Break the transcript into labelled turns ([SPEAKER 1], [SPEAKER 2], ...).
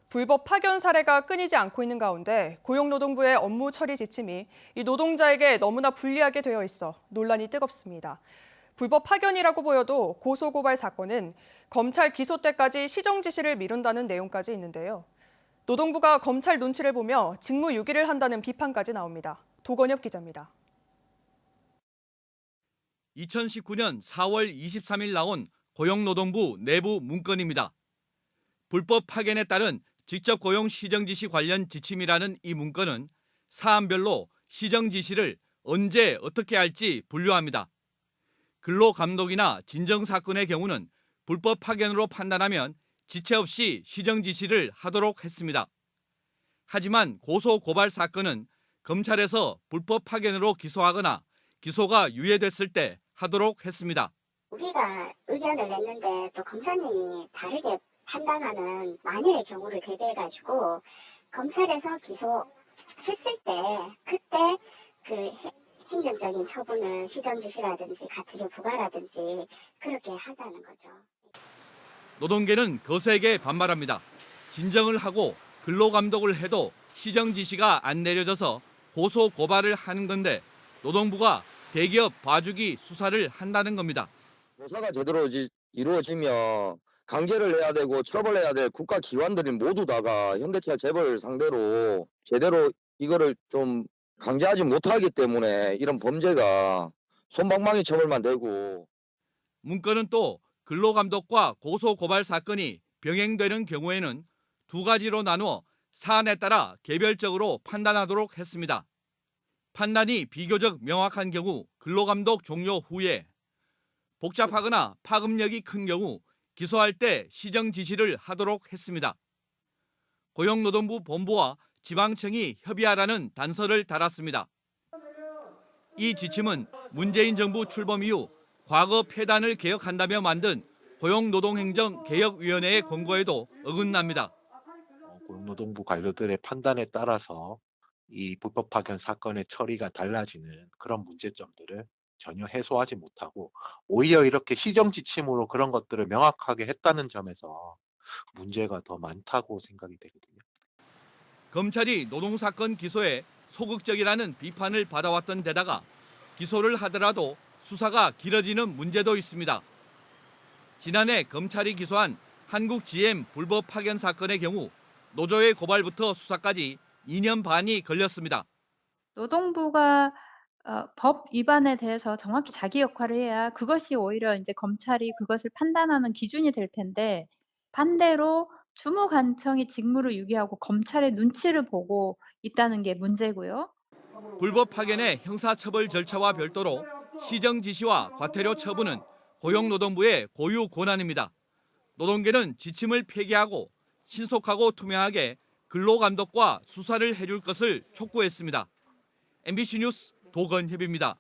[SPEAKER 1] 불법 파견 사례가 끊이지 않고 있는 가운데 고용노동부의 업무 처리 지침이 이 노동자에게 너무나 불리하게 되어 있어 논란이 뜨겁습니다. 불법 파견이라고 보여도 고소고발 사건은 검찰 기소 때까지 시정 지시를 미룬다는 내용까지 있는데요. 노동부가 검찰 눈치를 보며 직무유기를 한다는 비판까지 나옵니다. 도건엽 기자입니다.
[SPEAKER 2] 2019년 4월 23일 나온 고용노동부 내부 문건입니다. 불법 파견에 따른 직접 고용 시정 지시 관련 지침이라는 이 문건은 사안별로 시정 지시를 언제 어떻게 할지 분류합니다. 근로감독이나 진정사건의 경우는 불법 파견으로 판단하면 지체 없이 시정 지시를 하도록 했습니다. 하지만 고소 고발 사건은 검찰에서 불법 파견으로 기소하거나 기소가 유예됐을 때 하도록 했습니다.
[SPEAKER 3] 우리가 의견을 냈는데 또 검사님이 다르게 판단하는 만일의 경우를 대비해가지고 검찰에서 기소했을 때 그때 그 행정적인 처분을 시정지시라든지 가처분 부과라든지 그렇게 하자는 거죠.
[SPEAKER 2] 노동계는 거세게 반발합니다. 진정을 하고 근로감독을 해도 시정지시가 안 내려져서 고소 고발을 하는 건데 노동부가 대기업 봐주기 수사를 한다는 겁니다.
[SPEAKER 4] 조사가 제대로 이루어지면 강제를 해야 되고 처벌해야 될 국가 기관들이 모두 다가 현대차 재벌 상대로 제대로 이거를 좀 강제하지 못하기 때문에 이런 범죄가 솜방망이 처벌만 되고.
[SPEAKER 2] 문건은 또 근로감독과 고소고발 사건이 병행되는 경우에는 두 가지로 나누어 사안에 따라 개별적으로 판단하도록 했습니다. 판단이 비교적 명확한 경우 근로감독 종료 후에, 복잡하거나 파급력이 큰 경우 기소할 때 시정 지시를 하도록 했습니다. 고용노동부 본부와 지방청이 협의하라는 단서를 달았습니다. 이 지침은 문재인 정부 출범 이후 과거 폐단을 개혁한다며 만든 고용노동행정개혁위원회의 권고에도 어긋납니다.
[SPEAKER 5] 고용노동부 관료들의 판단에 따라서 이 불법 파견 사건의 처리가 달라지는 그런 문제점들을 전혀 해소하지 못하고 오히려 이렇게 시정 지침으로 그런 것들을 명확하게 했다는 점에서 문제가 더 많다고 생각이 되거든요.
[SPEAKER 2] 검찰이 노동사건 기소에 소극적이라는 비판을 받아왔던 데다가 기소를 하더라도 수사가 길어지는 문제도 있습니다. 지난해 검찰이 기소한 한국 GM 불법 파견 사건의 경우 노조의 고발부터 수사까지 2년 반이 걸렸습니다.
[SPEAKER 6] 노동부가 법 위반에 대해서 정확히 자기 역할을 해야 그것이 오히려 이제 검찰이 그것을 판단하는 기준이 될 텐데 반대로 주무관청이 직무를 유기하고 검찰의 눈치를 보고 있다는 게 문제고요.
[SPEAKER 2] 불법 파견의 형사처벌 절차와 별도로 시정 지시와 과태료 처분은 고용노동부의 고유 권한입니다. 노동계는 지침을 폐기하고 신속하고 투명하게 근로감독과 수사를 해줄 것을 촉구했습니다. MBC 뉴스 도건협입니다.